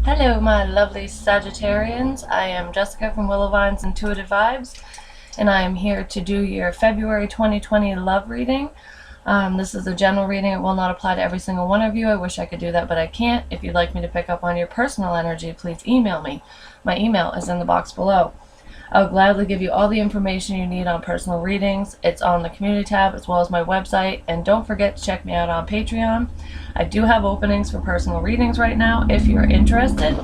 Hello, my lovely Sagittarians. I am Jessica from Willowvine's Intuitive Vibes, and I am here to do your February 2020 love reading. This is a general reading. It will not apply to every single one of you. I wish I could do that, but I can't. If you'd like me to pick up on your personal energy, please email me. My email is in the box below. I'll gladly give you all the information you need on personal readings. It's on the community tab as well as my website. And don't forget to check me out on Patreon. I do have openings for personal readings right now if you're interested.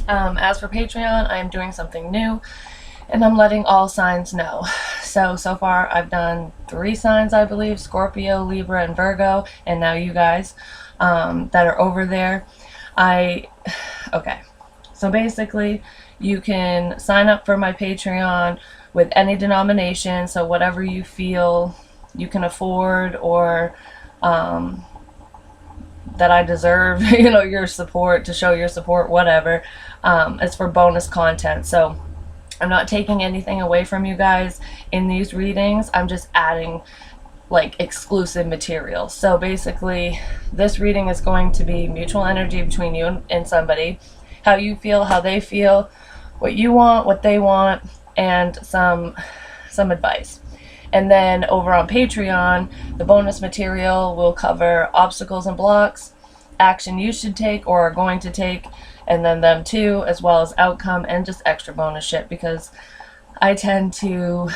As for Patreon, I am doing something new and I'm letting all signs know. So far I've done 3 signs, I believe: Scorpio, Libra, and Virgo, and now you guys that are over there. Okay. So basically, you can sign up for my Patreon with any denomination, so whatever you feel you can afford or that I deserve, your support, to show your support, whatever. It's for bonus content. So I'm not taking anything away from you guys in these readings. I'm just adding like exclusive material. So basically, this reading is going to be mutual energy between you and somebody. How you feel, how they feel, what you want, what they want, and some advice. And then over on Patreon, the bonus material will cover obstacles and blocks, action you should take or are going to take, and then them too, as well as outcome and just extra bonus shit, because I tend to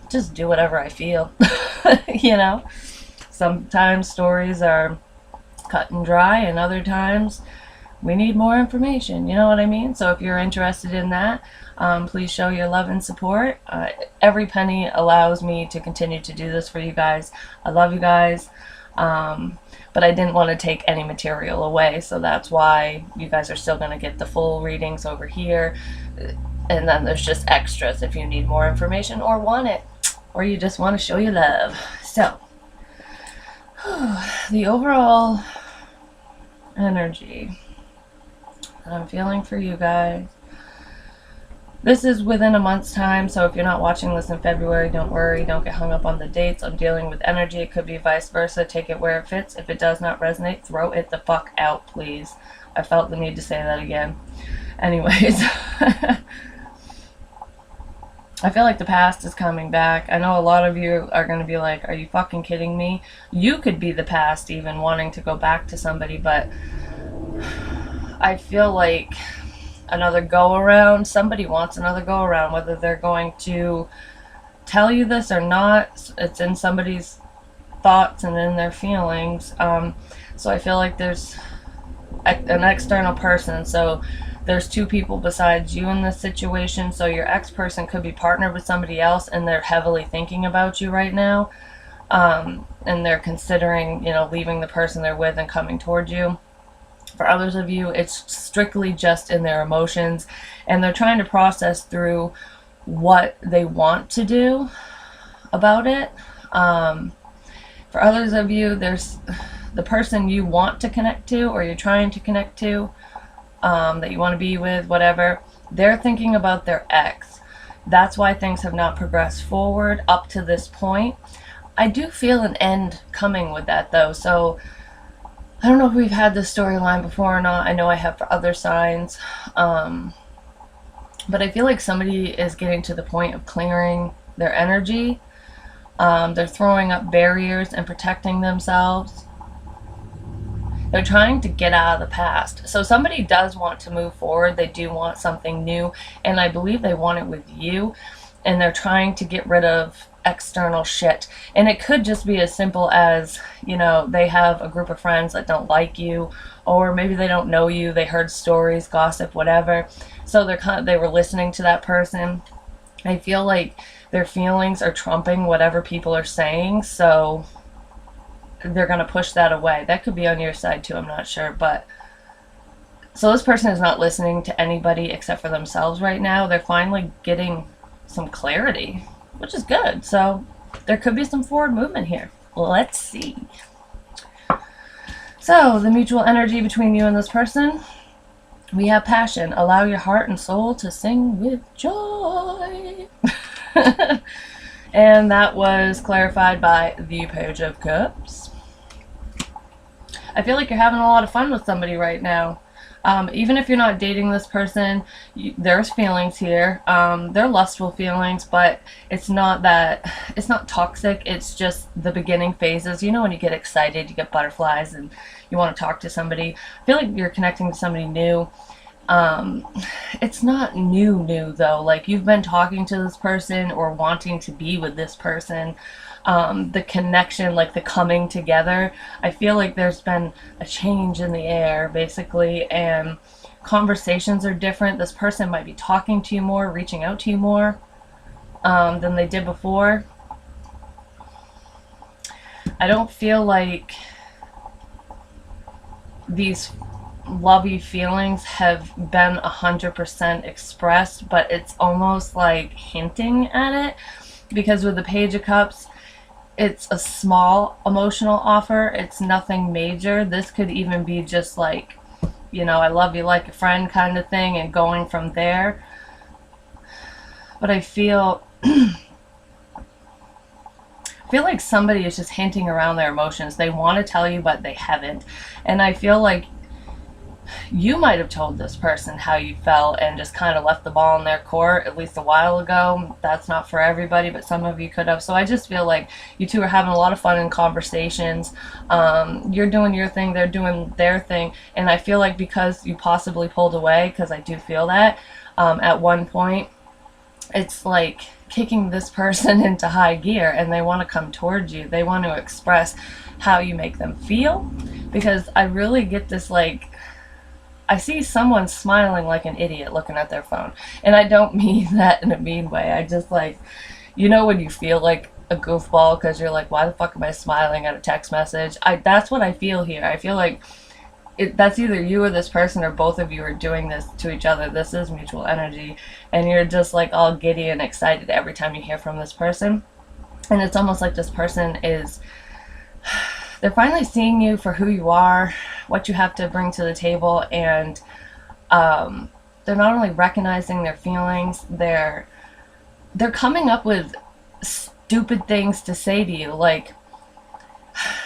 just do whatever I feel. Sometimes stories are cut and dry, and other times we need more information, you know what I mean? So if you're interested in that, please show your love and support. Every penny allows me to continue to do this for you guys. I love you guys, but I didn't want to take any material away, so that's why you guys are still going to get the full readings over here, and then there's just extras if you need more information or want it, or you just want to show your love. So, the overall energy that I'm feeling for you guys. This is within a month's time, so if you're not watching this in February, don't worry, don't get hung up on the dates. I'm dealing with energy. It could be vice versa. Take it where it fits. If it does not resonate, throw it the fuck out, please. I felt the need to say that again. Anyways, I feel like the past is coming back. I know a lot of you are going to be like, are you fucking kidding me? You could be the past even wanting to go back to somebody, but I feel like another go-around. Somebody wants another go-around, whether they're going to tell you this or not. It's in somebody's thoughts and in their feelings. So I feel like there's an external person. So there's 2 people besides you in this situation. So your ex-person could be partnered with somebody else, and they're heavily thinking about you right now. And they're considering, leaving the person they're with and coming towards you. For others of you, it's strictly just in their emotions, and they're trying to process through what they want to do about it. For others of you, there's the person you want to connect to, or you're trying to connect to, that you want to be with, whatever. They're thinking about their ex. That's why things have not progressed forward up to this point. I do feel an end coming with that, though, so I don't know if we've had this storyline before or not. I know I have for other signs. But I feel like somebody is getting to the point of clearing their energy. They're throwing up barriers and protecting themselves. They're trying to get out of the past. So somebody does want to move forward. They do want something new. And I believe they want it with you. And they're trying to get rid of external shit. And it could just be as simple as, they have a group of friends that don't like you, or maybe they don't know you, they heard stories, gossip, whatever. So they were listening to that person. I feel like their feelings are trumping whatever people are saying, so they're going to push that away. That could be on your side too, I'm not sure, but so this person is not listening to anybody except for themselves right now. They're finally getting some clarity, which is good. So there could be some forward movement here. Let's see. So the mutual energy between you and this person, we have passion. Allow your heart and soul to sing with joy. And that was clarified by the Page of Cups. I feel like you're having a lot of fun with somebody right now. Even if you're not dating this person, there's feelings here. They're lustful feelings, but it's not toxic. It's just the beginning phases. You know, when you get excited, you get butterflies and you want to talk to somebody. I feel like you're connecting to somebody new. It's not new though. Like, you've been talking to this person or wanting to be with this person. The connection, like the coming together, I feel like there's been a change in the air basically, and conversations are different. This person might be talking to you more, reaching out to you more than they did before. I don't feel like these lovey feelings have been 100% expressed, but it's almost like hinting at it, because with the Page of Cups, it's a small emotional offer. It's nothing major. This could even be just like, you know, I love you like a friend kind of thing, and going from there. But I feel like somebody is just hinting around their emotions. They want to tell you, but they haven't. And I feel like you might have told this person how you felt and just kind of left the ball in their court at least a while ago. That's not for everybody, but some of you could have. So I just feel like you two are having a lot of fun in conversations. You're doing your thing, they're doing their thing. And I feel like because you possibly pulled away, because I do feel that at one point, it's like kicking this person into high gear, and they want to come towards you. They want to express how you make them feel, because I really get this, like, I see someone smiling like an idiot looking at their phone. And I don't mean that in a mean way. I just, like, you know when you feel like a goofball because you're like, why the fuck am I smiling at a text message? That's what I feel here. I feel like that's either you or this person, or both of you are doing this to each other. This is mutual energy. And you're just like all giddy and excited every time you hear from this person. And it's almost like this person is... they're finally seeing you for who you are, what you have to bring to the table, and they're not only recognizing their feelings, they're coming up with stupid things to say to you. Like,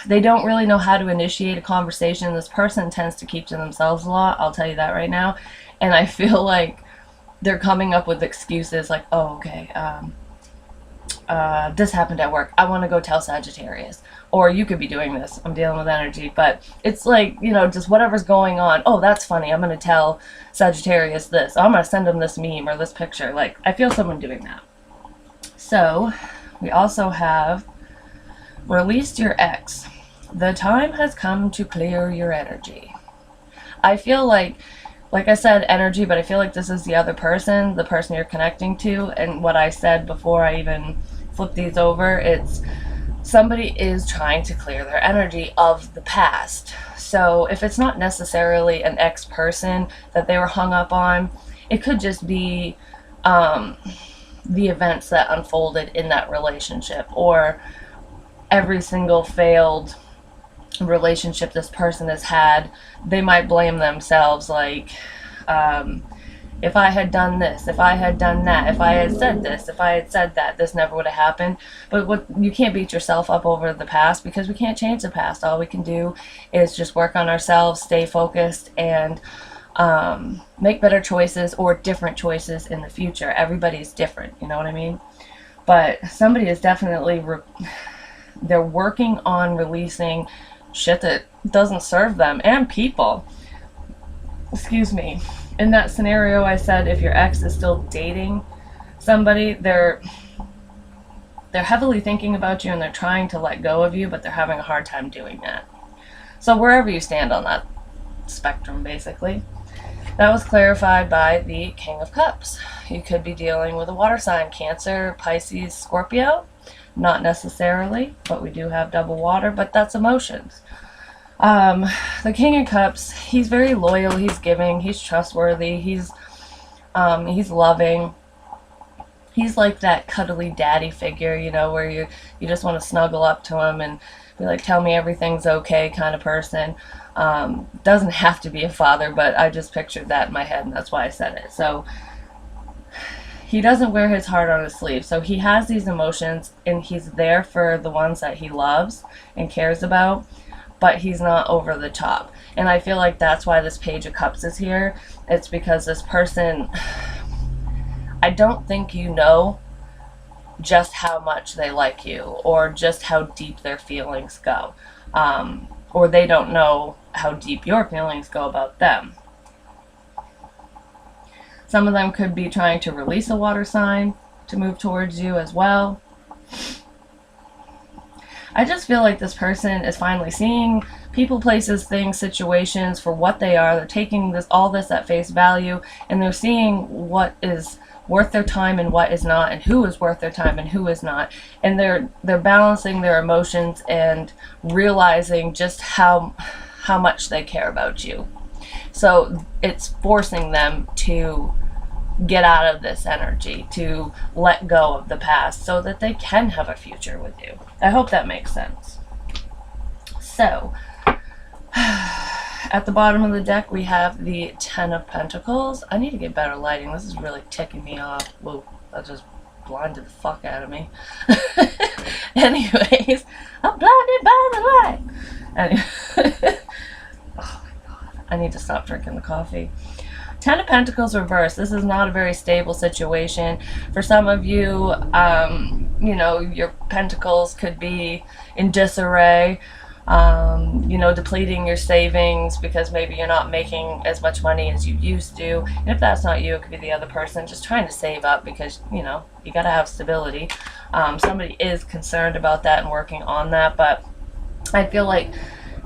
they don't really know how to initiate a conversation. This person tends to keep to themselves a lot, I'll tell you that right now. And I feel like they're coming up with excuses like, oh, okay, this happened at work, I want to go tell Sagittarius. Or you could be doing this, I'm dealing with energy, but it's like, you know, just whatever's going on. Oh, that's funny, I'm going to tell Sagittarius this. Oh, I'm going to send him this meme or this picture. Like, I feel someone doing that. So, we also have released your ex. The time has come to clear your energy. I feel like I said energy, but I feel like this is the other person, the person you're connecting to. And what I said before I even flipped these over, it's somebody is trying to clear their energy of the past. So if it's not necessarily an ex-person that they were hung up on, it could just be the events that unfolded in that relationship, or every single failed relationship this person has had. They might blame themselves, like, if I had done this, if I had done that, if I had said this, if I had said that, this never would have happened. But you can't beat yourself up over the past, because we can't change the past. All we can do is just work on ourselves, stay focused, and make better choices or different choices in the future. Everybody's different, you know what I mean? But somebody is definitely, they're working on releasing shit that doesn't serve them and people. Excuse me. In that scenario, I said if your ex is still dating somebody, they're heavily thinking about you and they're trying to let go of you, but they're having a hard time doing that. So wherever you stand on that spectrum, basically. That was clarified by the King of Cups. You could be dealing with a water sign, Cancer, Pisces, Scorpio. Not necessarily, but we do have double water, but that's emotions. The King of Cups, he's very loyal, he's giving, he's trustworthy, he's loving. He's like that cuddly daddy figure, you know, where you just want to snuggle up to him and be like, tell me everything's okay kind of person. Doesn't have to be a father, but I just pictured that in my head, and that's why I said it. So he doesn't wear his heart on his sleeve. So he has these emotions, and he's there for the ones that he loves and cares about. but he's not over the top. And I feel like that's why this Page of Cups is here. It's because this person, I don't think you know just how much they like you, or just how deep their feelings go. Or they don't know how deep your feelings go about them. Some of them could be trying to release a water sign to move towards you as well. I just feel like this person is finally seeing people, places, things, situations for what they are. They're taking all this at face value, and they're seeing what is worth their time and what is not, and who is worth their time and who is not. And they're balancing their emotions and realizing just how much they care about you. So it's forcing them to get out of this energy, to let go of the past so that they can have a future with you. I hope that makes sense. So, at the bottom of the deck, we have the Ten of Pentacles. I need to get better lighting. This is really ticking me off. Whoa, that just blinded the fuck out of me. Anyways, I'm blinded by the light. Anyway, oh my god, I need to stop drinking the coffee. Ten of Pentacles reversed. This is not a very stable situation. For some of you, you know, your pentacles could be in disarray. You know, depleting your savings because maybe you're not making as much money as you used to. And if that's not you, it could be the other person just trying to save up because, you know, you got to have stability. Somebody is concerned about that and working on that, but I feel like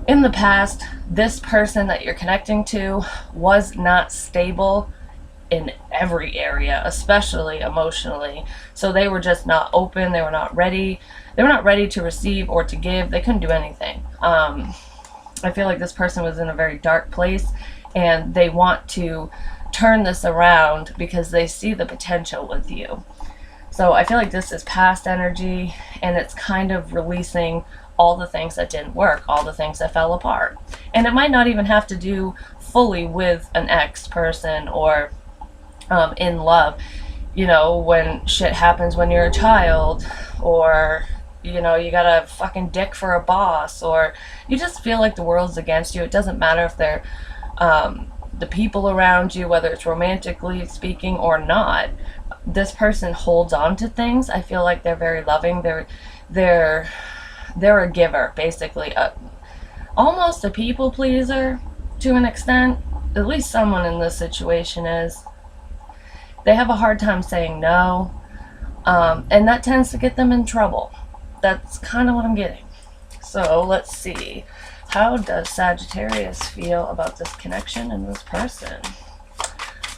in the past, this person that you're connecting to was not stable in every area, especially emotionally. So they were just not open. They were not ready. They were not ready to receive or to give. They couldn't do anything. I feel like this person was in a very dark place, and they want to turn this around because they see the potential with you. So I feel like this is past energy, and it's kind of releasing all the things that didn't work, all the things that fell apart. And it might not even have to do fully with an ex person or in love. You know, when shit happens when you're a child, or you know, you got a fucking dick for a boss, or you just feel like the world's against you. It doesn't matter if they're the people around you, whether it's romantically speaking or not. This person holds on to things. I feel like they're very loving. They're a giver, basically, almost a people pleaser to an extent. At least someone in this situation is. They have a hard time saying no, and that tends to get them in trouble. That's kind of what I'm getting. So let's see. How does Sagittarius feel about this connection and this person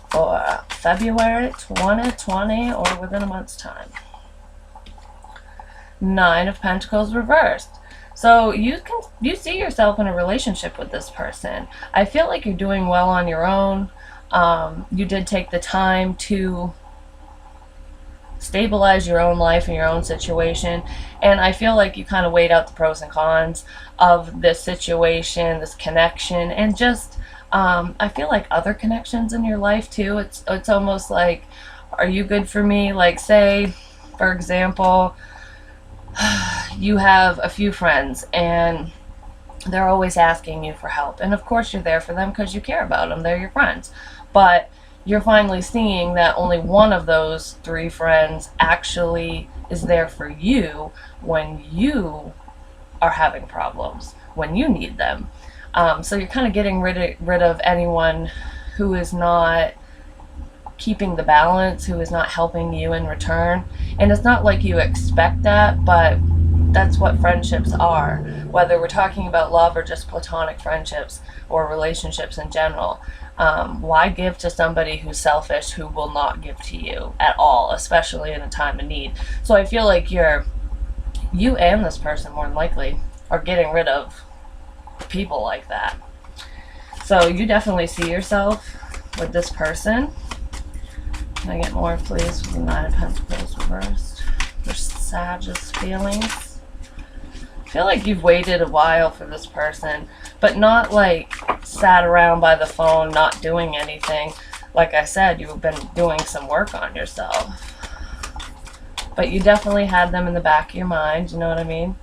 for February 2020 or within a month's time? Nine of Pentacles reversed. So you see yourself in a relationship with this person. I feel like you're doing well on your own. You did take the time to stabilize your own life and your own situation, and I feel like you kind of weighed out the pros and cons of this situation, this connection, and just I feel like other connections in your life too. It's almost like, are you good for me? Like, say for example, you have a few friends and they're always asking you for help, and of course you're there for them because you care about them. They're your friends. But you're finally seeing that only one of those three friends actually is there for you when you are having problems, when you need them. So you're kind of getting rid of anyone who is not keeping the balance, who is not helping you in return. And it's not like you expect that, but that's what friendships are, whether we're talking about love or just platonic friendships or relationships in general. Why give to somebody who's selfish, who will not give to you at all, especially in a time of need? So I feel like you and this person more than likely are getting rid of people like that. So you definitely see yourself with this person. Can I get more, please, with the Nine of Pentacles reversed? For Sag's feelings. I feel like you've waited a while for this person, but not like sat around by the phone not doing anything. Like I said, you've been doing some work on yourself. But you definitely had them in the back of your mind, you know what I mean?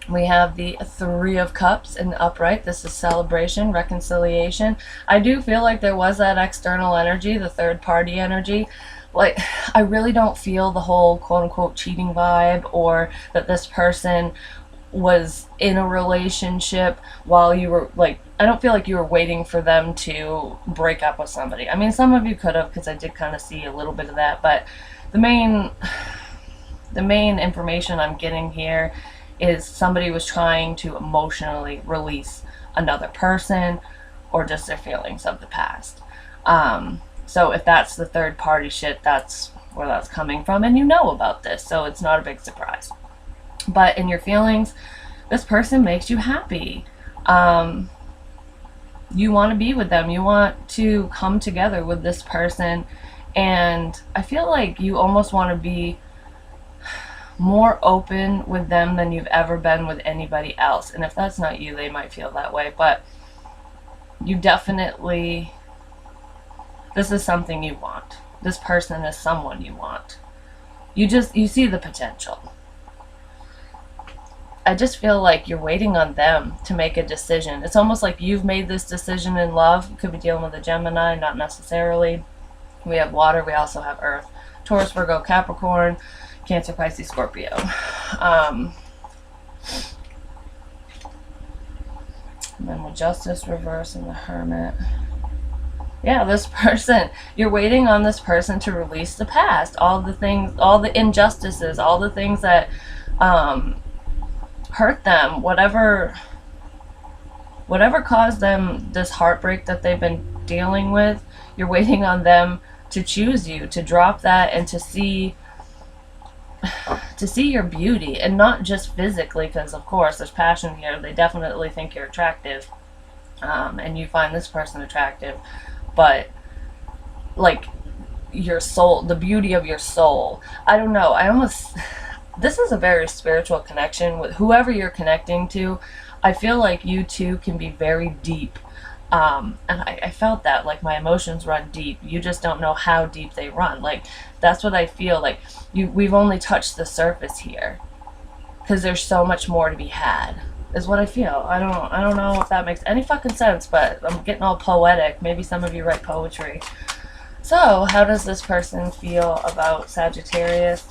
We have the Three of Cups in the upright. This is celebration, reconciliation. I do feel like there was that external energy, the third party energy. Like, I really don't feel the whole quote unquote cheating vibe, or that this person was in a relationship while you were like, I don't feel like you were waiting for them to break up with somebody. I mean, some of you could have, because I did kind of see a little bit of that, but the main information I'm getting here is somebody was trying to emotionally release another person or just their feelings of the past. So if that's the third party shit, that's where that's coming from, and you know about this, so it's not a big surprise. But in your feelings, this person makes you happy. You want to be with them. You want to come together with this person, and I feel like you almost want to be more open with them than you've ever been with anybody else. And if that's not you, they might feel that way, but you definitely, this is something you want. This person is someone you want. You see the potential. I just feel like you're waiting on them to make a decision. It's almost like you've made this decision in love. You could be dealing with a Gemini, not necessarily. We have water, we also have earth. Taurus, Virgo, Capricorn, Cancer, Pisces, Scorpio. And then with Justice, Reverse, and the Hermit. Yeah, this person, you're waiting on this person to release the past. All the things, all the injustices, all the things that hurt them, whatever caused them this heartbreak that they've been dealing with. You're waiting on them to choose you, to drop that, and to see your beauty, and not just physically, because of course there's passion here. They definitely think you're attractive, and you find this person attractive, but like your soul, the beauty of your soul. I don't know, this is a very spiritual connection with whoever you're connecting to. I feel like you two can be very deep. And I felt that, like, my emotions run deep. You just don't know how deep they run. Like, that's what I feel like. We've only touched the surface here, because there's so much more to be had, is what I feel. I don't know if that makes any fucking sense, but I'm getting all poetic. Maybe some of you write poetry. So, how does this person feel about Sagittarius?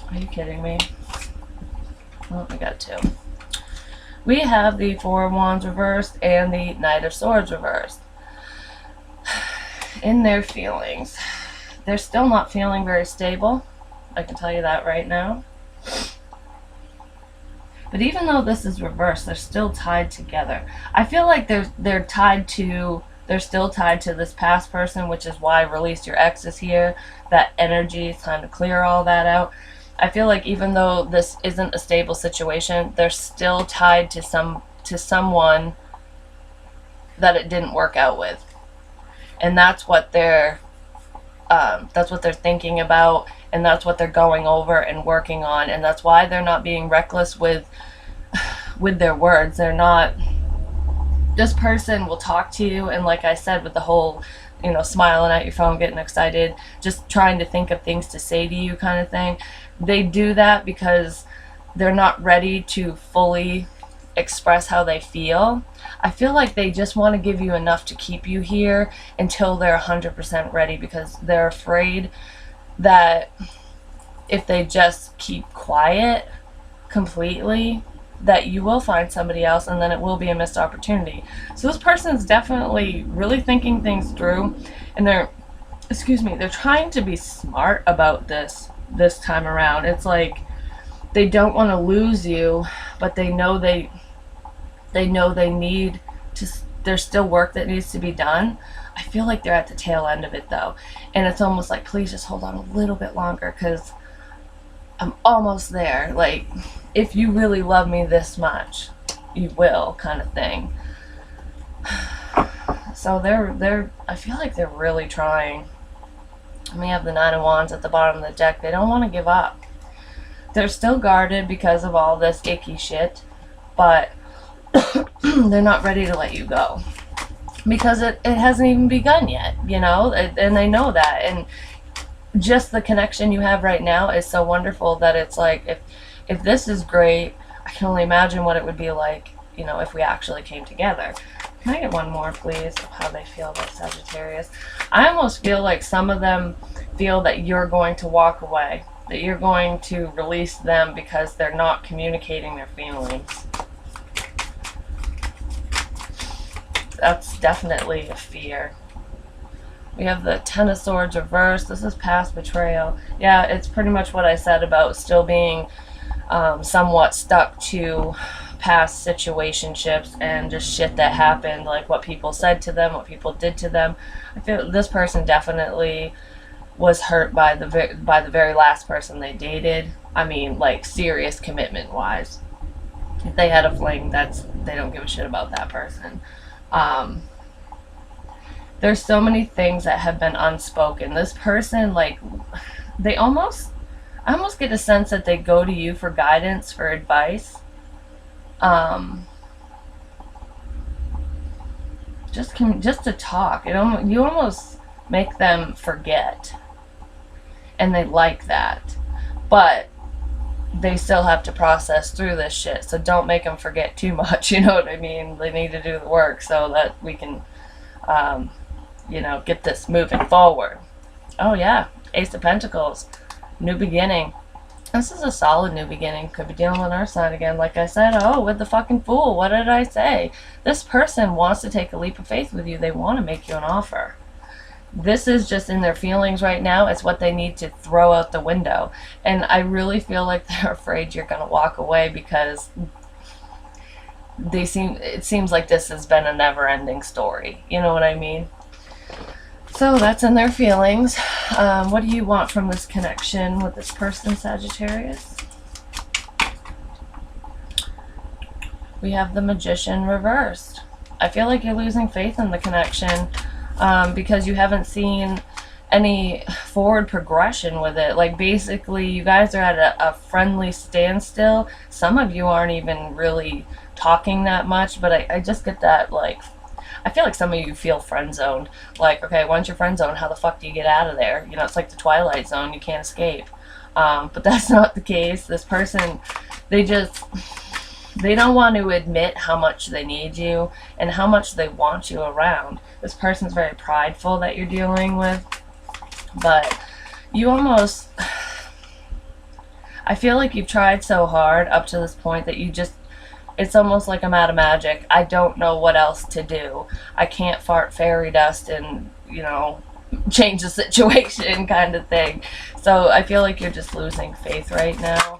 Are you kidding me? Oh, I got two. We have the Four of Wands reversed and the Knight of Swords reversed. In their feelings, they're still not feeling very stable. I can tell you that right now. But even though this is reversed, they're still tied together. I feel like they're still tied to this past person, which is why Release Your Ex is here. That energy, it's time to clear all that out. I feel like even though this isn't a stable situation, they're still tied to someone that it didn't work out with, and that's what they're thinking about, and that's what they're going over and working on, and that's why they're not being reckless with their words. They're not. This person will talk to you, and like I said, with the whole, smiling at your phone, getting excited, just trying to think of things to say to you kind of thing. They do that because they're not ready to fully express how they feel. I feel like they just want to give you enough to keep you here until they're 100% ready, because they're afraid that if they just keep quiet completely, that you will find somebody else, and then it will be a missed opportunity. So this person's definitely really thinking things through, and they're trying to be smart about this time around. It's like they don't want to lose you, but they know they need to, there's still work that needs to be done. I feel like they're at the tail end of it though, and it's almost like, please just hold on a little bit longer, because I'm almost there. Like, if you really love me this much, you will, kind of thing. So I feel like they're really trying. And we have the Nine of Wands at the bottom of the deck. They don't want to give up. They're still guarded because of all this icky shit, but they're not ready to let you go, because it hasn't even begun yet, and they know that. And just the connection you have right now is so wonderful that it's like, if this is great, I can only imagine what it would be like, you know, if we actually came together. Can I get one more, please, of how they feel about Sagittarius? I almost feel like some of them feel that you're going to walk away, that you're going to release them because they're not communicating their feelings. That's definitely a fear. We have the Ten of Swords reversed. This is past betrayal. Yeah, it's pretty much what I said about still being somewhat stuck to past situationships and just shit that happened, like what people said to them, what people did to them. I feel this person definitely was hurt by the very last person they dated. I mean, like, serious commitment wise. If they had a fling, they don't give a shit about that person. There's so many things that have been unspoken. This person, like, I almost get a sense that they go to you for guidance, for advice. Just to talk. You almost make them forget, and they like that, but they still have to process through this shit. So don't make them forget too much. You know what I mean? They need to do the work so that we can, you know, get this moving forward. Oh yeah, Ace of Pentacles, new beginning. This is a solid new beginning. Could be dealing with our side again. Like I said, oh, with the fucking Fool. What did I say? This person wants to take a leap of faith with you. They want to make you an offer. This is just in their feelings right now. It's what they need to throw out the window. And I really feel like they're afraid you're going to walk away because it seems like this has been a never-ending story. You know what I mean? So that's in their feelings. What do you want from this connection with this person, Sagittarius? We have the Magician reversed. I feel like you're losing faith in the connection because you haven't seen any forward progression with it. Like, basically, you guys are at a friendly standstill. Some of you aren't even really talking that much, but I just get that, like, I feel like some of you feel friend zoned. Like, okay, once you're friend zoned, how the fuck do you get out of there? You know, it's like the Twilight Zone. You can't escape. But that's not the case. This person, they don't want to admit how much they need you and how much they want you around. This person's very prideful that you're dealing with. But you almost, I feel like you've tried so hard up to this point that you just, it's almost like I'm out of magic. I don't know what else to do. I can't fart fairy dust and, you know, change the situation kind of thing. So I feel like you're just losing faith right now.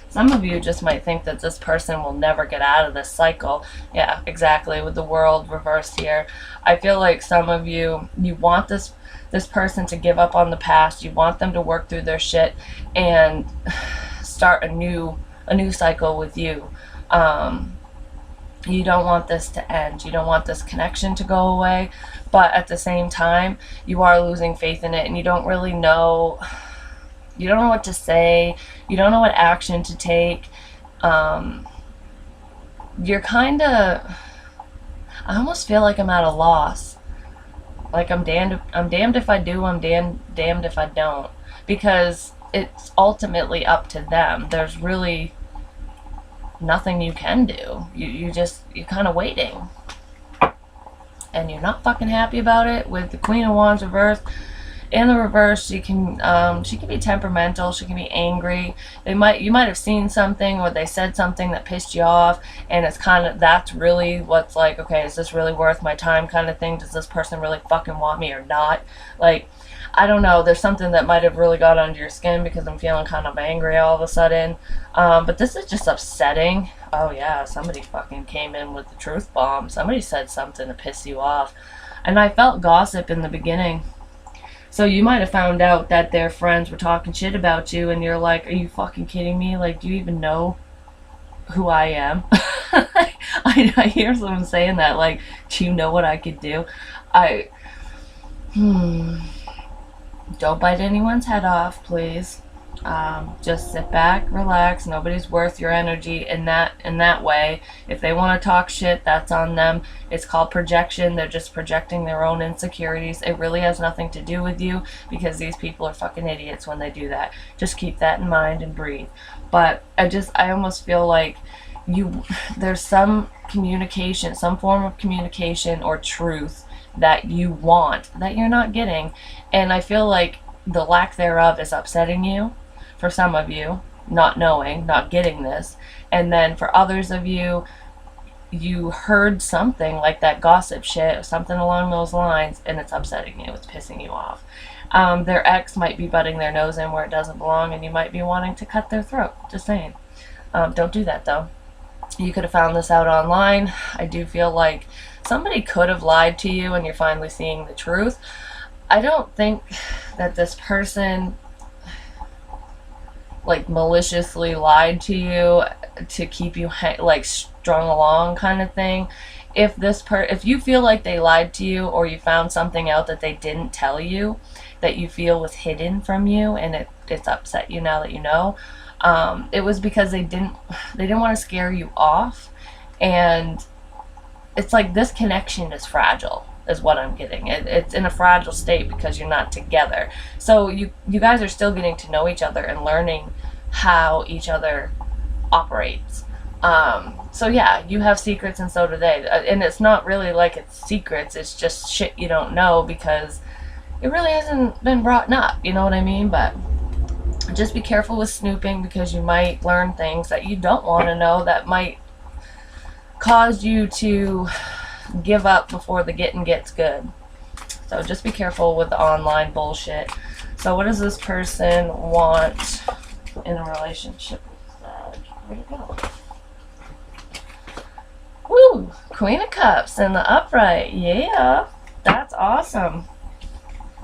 Some of you just might think that this person will never get out of this cycle. Yeah, exactly. With the World reversed here. I feel like some of you, you want this person to give up on the past. You want them to work through their shit and start a new cycle with you. You don't want this to end. You don't want this connection to go away. But at the same time, you are losing faith in it, and you don't really know. You don't know what to say. You don't know what action to take. You're kind of, I almost feel like I'm at a loss. Like I'm damned if I do, I'm damned if I don't. Because it's ultimately up to them. There's really nothing you can do. You're kind of waiting. And you're not fucking happy about it. With the Queen of Wands reversed. In the reverse, she can be temperamental. She can be angry. You might have seen something, or they said something that pissed you off, and it's kind of, that's really what's like, okay, is this really worth my time kind of thing? Does this person really fucking want me or not? Like, I don't know. There's something that might have really got under your skin because I'm feeling kind of angry all of a sudden. But this is just upsetting. Oh yeah, somebody fucking came in with the truth bomb. Somebody said something to piss you off. And I felt gossip in the beginning. So you might have found out that their friends were talking shit about you, and you're like, are you fucking kidding me? Like, do you even know who I am? I hear someone saying that, like, do you know what I could do? Don't bite anyone's head off, please. Just sit back, relax. Nobody's worth your energy in that way. If they want to talk shit, that's on them. It's called projection. They're just projecting their own insecurities. It really has nothing to do with you, because these people are fucking idiots when they do that. Just keep that in mind and breathe. But I almost feel like there's some communication, some form of communication or truth that you want that you're not getting, and I feel like the lack thereof is upsetting you. For some of you, not knowing, not getting this, and then for others of you, you heard something like that gossip shit or something along those lines, and it's upsetting you, it's pissing you off. Their ex might be butting their nose in where it doesn't belong, and you might be wanting to cut their throat. Just saying. Don't do that though. You could have found this out online. I do feel like somebody could have lied to you and you're finally seeing the truth. I don't think that this person like maliciously lied to you to keep you like strung along kind of thing. If you feel like they lied to you, or you found something out that they didn't tell you that you feel was hidden from you, and it's upset you now that you know, it was because they didn't want to scare you off. And it's like this connection is fragile, is what I'm getting. It's in a fragile state because you're not together. So you guys are still getting to know each other and learning how each other operates. So yeah, you have secrets and so do they. And it's not really like it's secrets, it's just shit you don't know because it really hasn't been brought up, you know what I mean? But just be careful with snooping, because you might learn things that you don't want to know that might cause you to give up before the getting gets good. So just be careful with the online bullshit. So what does this person want in a relationship with Sag? Where'd it go? Woo! Queen of Cups in the upright. Yeah, that's awesome.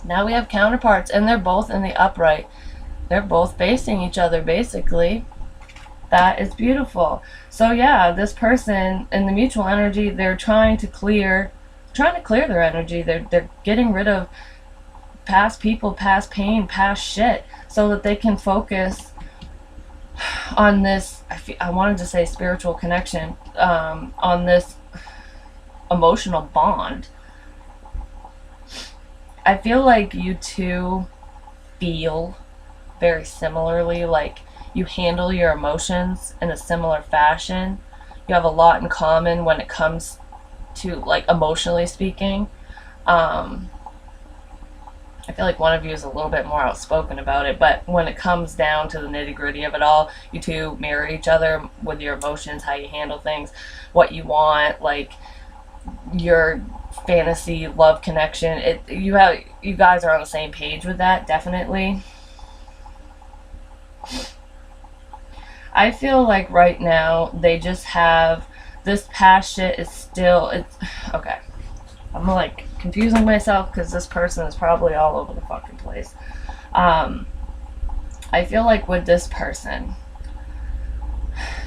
Now we have counterparts, and they're both in the upright. They're both facing each other, basically. That is beautiful. So yeah, this person in the mutual energy, they're trying to clear their energy. They're getting rid of past people, past pain, past shit, so that they can focus on this. I wanted to say spiritual connection, on this emotional bond. I feel like you two feel very similarly, like you handle your emotions in a similar fashion. You have a lot in common when it comes to like emotionally speaking. I feel like one of you is a little bit more outspoken about it, but when it comes down to the nitty gritty of it all, you two mirror each other with your emotions, how you handle things, what you want, like your fantasy love connection. You guys are on the same page with that, definitely. I feel like right now they just have this past shit is still, it's okay. I'm like confusing myself because this person is probably all over the fucking place. I feel like with this person,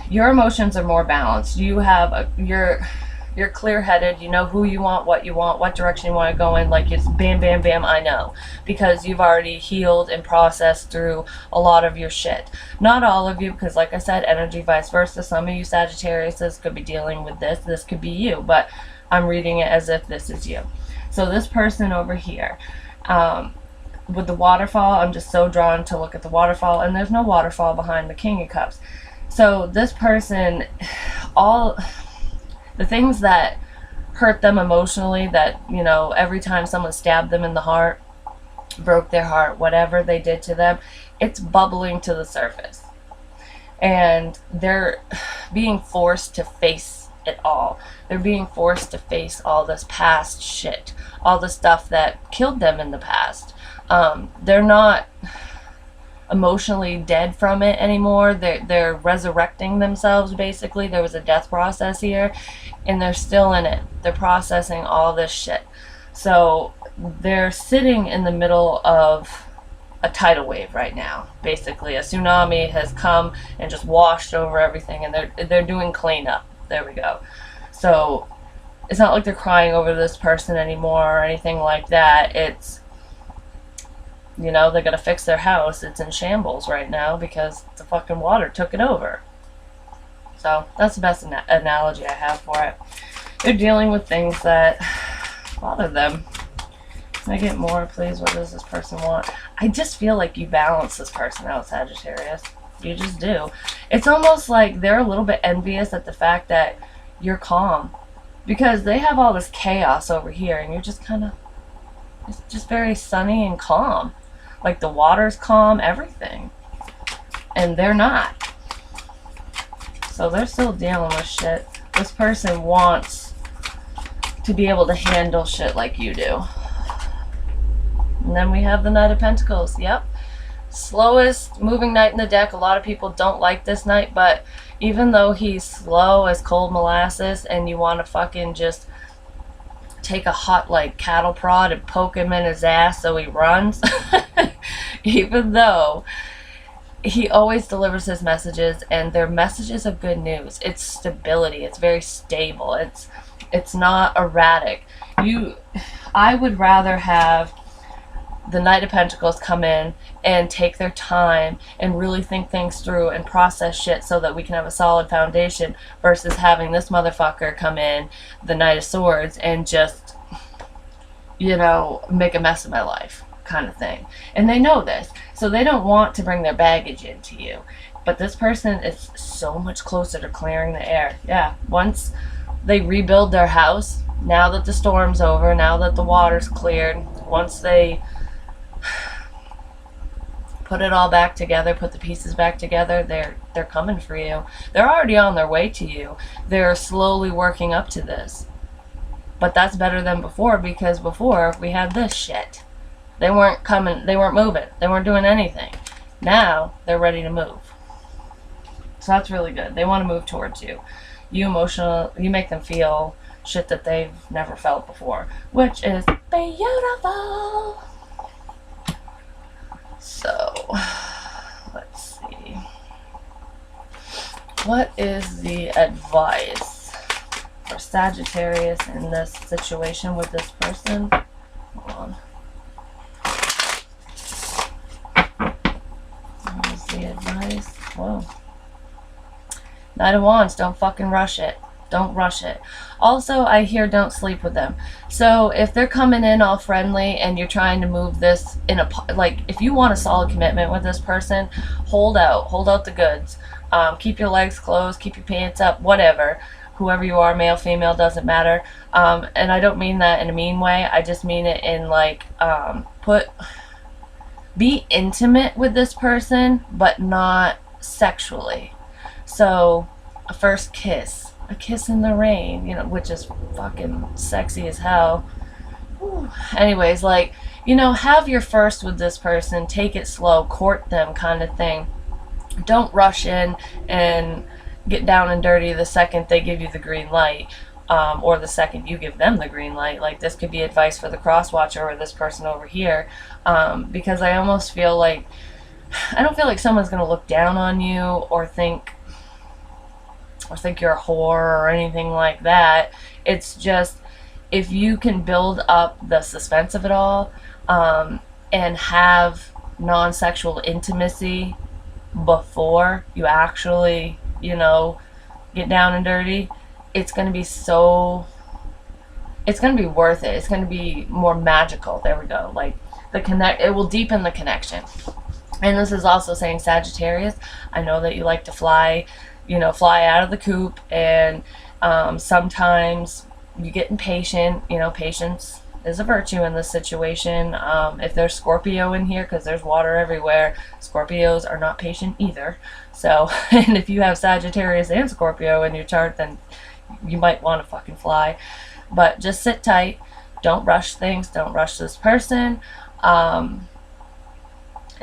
your emotions are more balanced. You're clear-headed. You know who you want, what direction you want to go in. Like it's bam, bam, bam, I know. Because you've already healed and processed through a lot of your shit. Not all of you, because like I said, energy vice versa. Some of you Sagittarius could be dealing with this. This could be you. But I'm reading it as if this is you. So this person over here, with the waterfall, I'm just so drawn to look at the waterfall. And there's no waterfall behind the King of Cups. So this person, all the things that hurt them emotionally, that, you know, every time someone stabbed them in the heart, broke their heart, whatever they did to them, it's bubbling to the surface. And they're being forced to face it all. They're being forced to face all this past shit, all the stuff that killed them in the past. They're not emotionally dead from it anymore. They're resurrecting themselves, basically. There was a death process here, and they're still in it. They're processing all this shit. So they're sitting in the middle of a tidal wave right now. Basically, a tsunami has come and just washed over everything, and they're doing cleanup. There we go. So it's not like they're crying over this person anymore or anything like that. You know, they gotta fix their house. It's in shambles right now because the fucking water took it over. So that's the best analogy I have for it. They're dealing with things that bother them. Can I get more, please? What does this person want? I just feel like you balance this person out, Sagittarius. You just do. It's almost like they're a little bit envious at the fact that you're calm. Because they have all this chaos over here, and you're just kind of, it's just very sunny and calm. Like the water's calm, everything. And they're not. So they're still dealing with shit. This person wants to be able to handle shit like you do. And then we have the Knight of Pentacles. Yep. Slowest moving knight in the deck. A lot of people don't like this knight, but even though he's slow as cold molasses and you want to fucking just take a hot like cattle prod and poke him in his ass so he runs, even though he always delivers his messages, and they're messages of good news. It's stability. It's very stable. It's not erratic. I would rather have the Knight of Pentacles come in and take their time and really think things through and process shit so that we can have a solid foundation, versus having this motherfucker come in, the Knight of Swords, and just, you know, make a mess of my life kind of thing. And they know this, so they don't want to bring their baggage into you. But this person is so much closer to clearing the air. Yeah, once they rebuild their house, now that the storm's over, now that the water's cleared, once they put it all back together, put the pieces back together, they're coming for you. They're already on their way to you. They're slowly working up to this. But that's better than before, because before we had this shit. They weren't coming, they weren't moving, they weren't doing anything. Now they're ready to move. So that's really good. They want to move towards you. You make them feel shit that they've never felt before, which is beautiful. So, let's see. What is the advice for Sagittarius in this situation with this person? Hold on. What is the advice? Whoa. Knight of Wands, don't fucking rush it. Don't rush it. Also, I hear don't sleep with them. So if they're coming in all friendly and you're trying to move this in a, like, if you want a solid commitment with this person, hold out the goods. Keep your legs closed, keep your pants up, whatever. Whoever you are, male, female, doesn't matter. And I don't mean that in a mean way. I just mean it in like, be intimate with this person, but not sexually. So a first kiss. A kiss in the rain, you know, which is fucking sexy as hell. Whew. Anyways, like, you know, have your first with this person, take it slow, court them kind of thing. Don't rush in and get down and dirty the second they give you the green light, or the second you give them the green light. Like, this could be advice for the cross watcher or this person over here, because I almost feel like, I don't feel like someone's going to look down on you or think you're a whore or anything like that. It's just, if you can build up the suspense of it all, and have non-sexual intimacy before you actually, you know, get down and dirty, it's going to be it's going to be worth it. It's going to be more magical. There we go. Like, it will deepen the connection. And this is also saying, Sagittarius, I know that you like to fly out of the coop, and sometimes you get impatient. You know, patience is a virtue in this situation. If there's Scorpio in here, because there's water everywhere, Scorpios are not patient either. So, and if you have Sagittarius and Scorpio in your chart, then you might want to fucking fly. But just sit tight. Don't rush things. Don't rush this person. And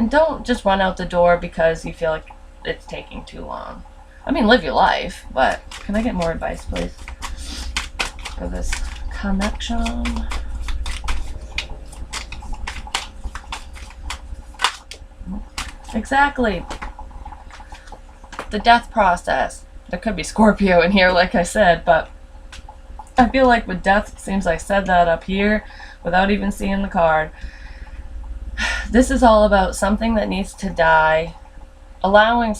don't just run out the door because you feel like it's taking too long. I mean, live your life, but can I get more advice, please, for this connection? Exactly. The death process. There could be Scorpio in here, like I said, but I feel like with death, it seems I said that up here without even seeing the card. This is all about something that needs to die, allowing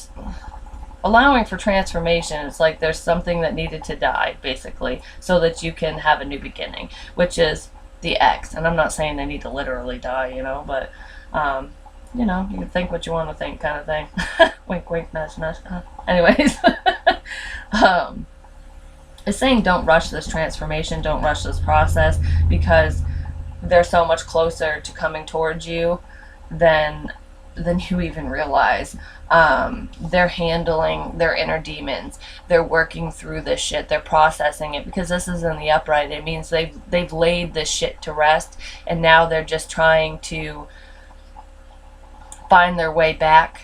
for transformation. It's like there's something that needed to die, basically, so that you can have a new beginning, which is the ex. And I'm not saying they need to literally die, you know, but you know, you can think what you want to think, kind of thing. Wink, wink, nudge, nudge. Anyways, it's saying don't rush this transformation, don't rush this process, because they're so much closer to coming towards you than you even realize. They're handling their inner demons. They're working through this shit. They're processing it, because this is in the upright. It means they've laid this shit to rest, and now they're just trying to find their way back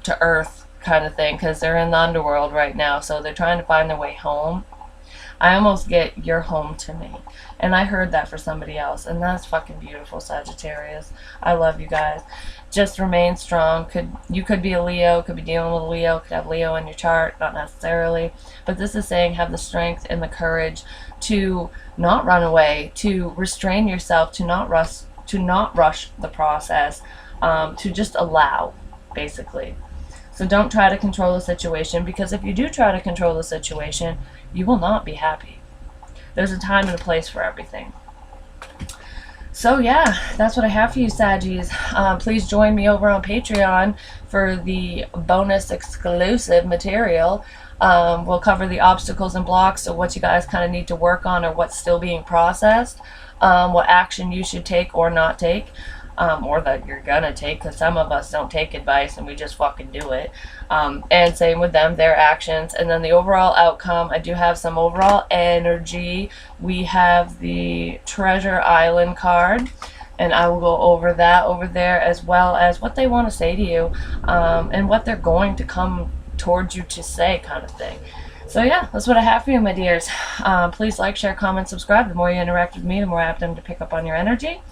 to earth, kind of thing, because they're in the underworld right now, so they're trying to find their way home. I almost get "you're home to me," and I heard that for somebody else, and that's fucking beautiful, Sagittarius. I love you guys. Just remain strong. You could be a Leo, could be dealing with a Leo, could have Leo in your chart, not necessarily, but this is saying have the strength and the courage to not run away, to restrain yourself, to not rush the process, to just allow, basically. So don't try to control the situation, because if you do try to control the situation, you will not be happy. There's a time and a place for everything. So yeah, that's what I have for you, Saggies. Please join me over on Patreon for the bonus exclusive material. We'll cover the obstacles and blocks, so what you guys kind of need to work on, or what's still being processed, what action you should take or not take. Or that you're gonna take, because some of us don't take advice and we just fucking do it. And same with them, their actions. And then the overall outcome, I do have some overall energy. We have the Treasure Island card, and I will go over that over there, as well as what they want to say to you, and what they're going to come towards you to say, kind of thing. So yeah, that's what I have for you, my dears. Please like, share, comment, subscribe. The more you interact with me, the more I have them to pick up on your energy.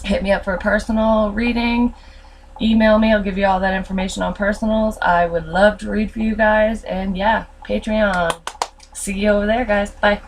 Hit me up for a personal reading. Email me. I'll give you all that information on personals. I would love to read for you guys. And yeah, Patreon. See you over there, guys. Bye.